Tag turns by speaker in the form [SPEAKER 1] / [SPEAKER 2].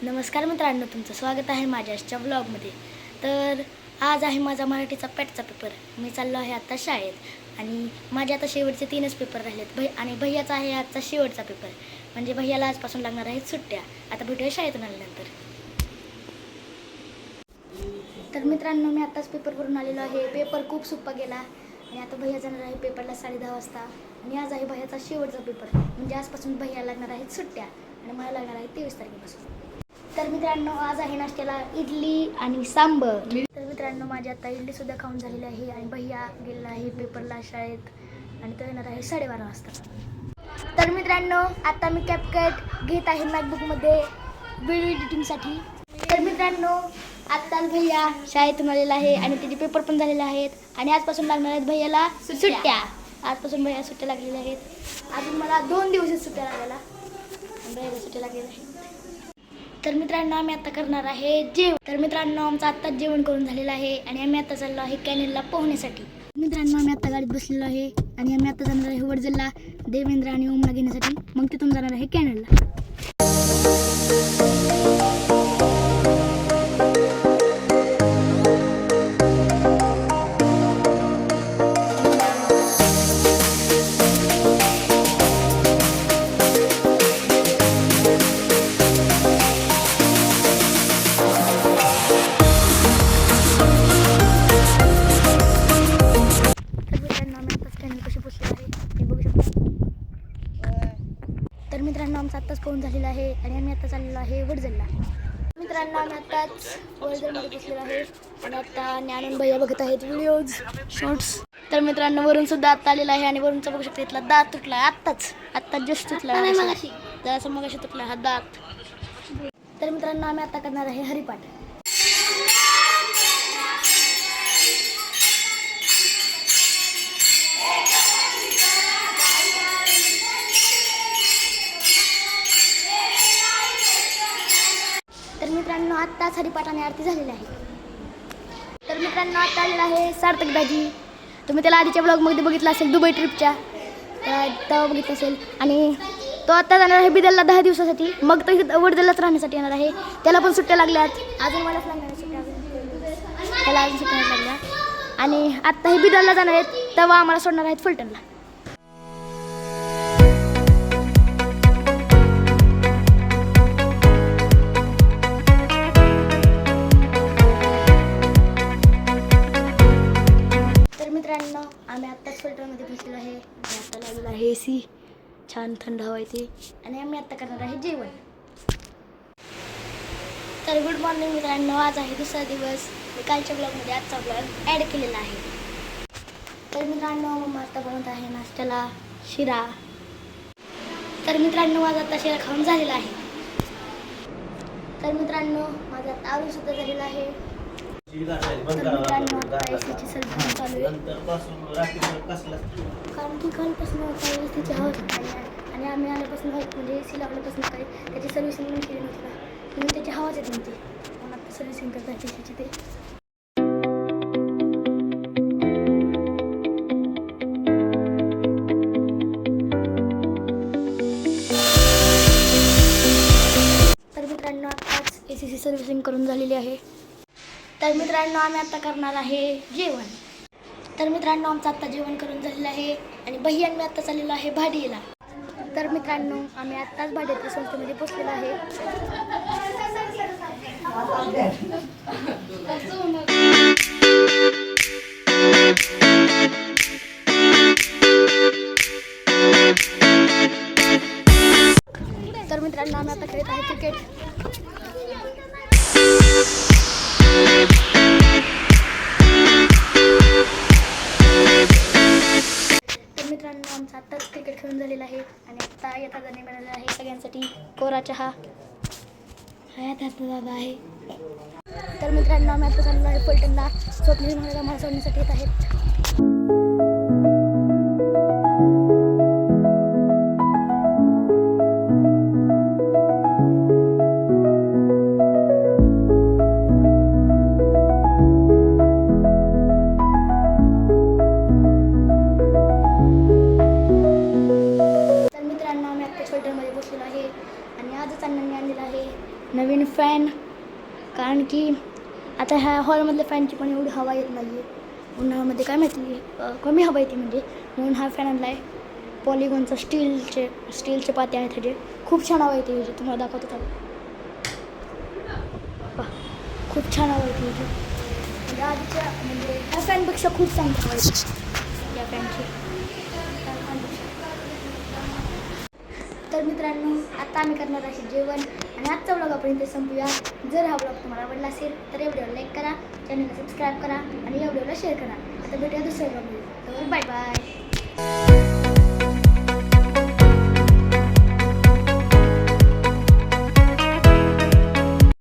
[SPEAKER 1] नमस्कार मित्रांनो, तुमचं स्वागत आहे माझ्या आजच्या ब्लॉगमध्ये. तर आज आहे माझा मराठीचा पॅटचा पेपर. मी चाललो आहे आता शाळेत आणि माझे आता शेवटचे 3च पेपर राहिलेत. आणि भैयाचा आहे आजचा शेवटचा पेपर. म्हणजे भैयाला आजपासून लागणार आहेत सुट्ट्या. आता भेटूया शाळेतून आल्यानंतर. तर मित्रांनो, मी आत्ताच पेपर भरून आलेलो आहे. पेपर खूप सोपा गेला आणि आता भैया जाणार आहे पेपरला 10:30 वाजता. आणि आज आहे भैयाचा शेवटचा पेपर. म्हणजे आजपासून भैया लागणार आहेत सुट्ट्या आणि मला लागणार आहे 23 तारखेपासून. तर मित्रांनो, आज आहे नाश्त्याला इडली आणि सांबर. तर मित्रांनो, माझी आता इडलीसुद्धा खाऊन झालेली आहे आणि भैया गेलेला आहे पेपरला शाळेत आणि तो येणार आहे 12:30 वाजता. तर मित्रांनो, आता मी कॅपकट घेत आहे मॅकबुकमध्ये व्हिडिओ एडिटिंगसाठी. तर मित्रांनो, आत्ताच भैया शाळेतून आलेला आहे आणि त्याचे पेपर पण झालेले आहेत आणि आजपासून लागणार आहेत भैयाला सुट्ट्या. आजपासून भैया सुट्ट्या लागलेल्या आहेत. अजून मला 2 दिवस सुट्ट्या लागायला आणि भैयाला सुट्ट्या लागलेल्या आहेत. तर मित्रांनो, आम्ही आता करणार आहे जेवण. तर मित्रांनो, आमचं आत्ताच जेवण करून झालेलं आहे आणि आम्ही आता चाललो आहे कॅनेलला पोहण्यासाठी. मित्रांनो, आम्ही आता गाडीत बसलेलो आहे आणि आम्ही आता जाणार आहे वडजलला देवेंद्र आणि ओमला घेण्यासाठी. मग तिथून जाणार आहे कॅनेलला. तर मित्रांनो, आमचा आत्ताच पोहून झालेला आहे आणि आम्ही आता चाललेलो आहे वडजलला. मित्रांनो, आम्ही आत्ताच वडजलमध्ये बसलेलो आहे आणि आता ज्ञानन भैया बघत आहेत व्हिडिओज शॉर्ट्स. तर मित्रांनो, वरून सुद्धा आत्ता आलेला आहे आणि वरूनचा बघू शकता इथला दात तुटला आत्ताच जस्ट तुटला. तर असं मग अशी तुटला हा दात. तर मित्रांनो, आम्ही आता करणार आहे हरिपाठ. तर मित्रांनो, आत्ताच हरिपाठ आणि आरती झालेली आहे. तर मित्रांनो, आता आलेला आहे सार्थक दाजी. तुम्ही त्याला आधीच्या ब्लॉगमध्ये बघितला असेल दुबई ट्रिपच्या, तेव्हा बघितलं असेल. आणि तो आत्ता जाणार आहे बिदलला 10 दिवसासाठी. मग तो वडदलाच राहण्यासाठी येणार आहे. त्याला पण सुट्ट्या लागल्यात. अजून मलाच लागणार आहे सुट्ट्या. त्याला अजून सुट्ट्या लागल्या आणि आत्ता हे बिदलला जाणार आहेत, तेव्हा आम्हाला सोडणार आहेत फलटणला. मित्रांनो, आम्ही आत्ताच फलटणमध्ये बसलेलो आहे. आता लागलेला आहे AC. छान थंड हवा येते आणि आम्ही आत्ता करणार आहे जेवण. तर गुड मॉर्निंग मित्रांनो, आज आहे दुसरा दिवस. मी कालच्या ब्लॉगमध्ये आजचा ब्लॉग ॲड केलेला आहे. तर मित्रांनो, मग आता बनवत आहे नाश्त्याला शिरा. तर मित्रांनो, माझा आता शिरा खाऊन झालेला आहे. तर मित्रांनो, माझा आता आवडीसुद्धा झालेला आहे. तर मित्रांनो, आता एसीची सर्व्हिसिंग चालू आहे कारण की कालपासून एसीची हवा आणि आम्ही आल्यापासून म्हणजे एसी लावल्यापासून काही त्याची सर्व्हिसिंग पण केली नव्हती ना, म्हणून त्याची हवाच येत नव्हती. म्हणून आता सर्व्हिसिंग करतात एसीची ते. तर मित्रांनो, आताच एसीची सर्व्हिसिंग करून झालेली आहे. तर मित्रांनो, आम्ही आता करणार आहे जेवण. तर मित्रांनो, आमचं आत्ता जेवण करून झालेलं आहे आणि भैया मी आत्ता चाललेलो आहे भाडीला. तर मित्रांनो, आम्ही आत्ताच भाड्याच्या संस्थेमध्ये पोचलेलो आहे. तर मित्रांनो, आम्ही आता खेळत आहे क्रिकेट. मित्रांनो, आमचा आत्ताच क्रिकेट खेळून झालेला आहे आणि आत्ता येता जाणे मिळालेला आहे सगळ्यांसाठी कोरा चहा. हयात आता दादा आहे. तर मित्रांनो, आम्ही आता चाललो आहे फलटणला. स्वप्नील महाराज आम्हाला सोडण्यासाठी येत आहेत. फलटणमध्ये बसलेलो आहे आणि आजच अण्णांनी आणलेलं आहे नवीन फॅन, कारण की आता ह्या हॉलमधल्या फॅनची पण एवढी हवा येत नाही आहे. उन्हाळ्यामध्ये काय माहिती कमी हवा येते म्हणजे, म्हणून हा फॅन आणला आहे. पॉलिगॉनचा स्टीलचे पाते आहेत ह्याचे. खूप छान हवा येते ह्याची, तुम्हाला दाखवतो का. खूप छान हवा येते ह्याची, म्हणजे आधीच्या म्हणजे ह्या फॅनपेक्षा खूप चांगली हवा येते या फॅनची. तर मित्रांनो, आता आम्ही करणार आहे जेवण आणि आजचा व्लॉग आपण इथे संपूया. जर हा व्लॉग तुम्हाला आवडला असेल तर या व्हिडिओला लाईक करा, चॅनलला सबस्क्राईब करा आणि या व्हिडिओला शेअर करा. आता भेटूया दुसऱ्या व्लॉगमध्ये. तर बाय बाय.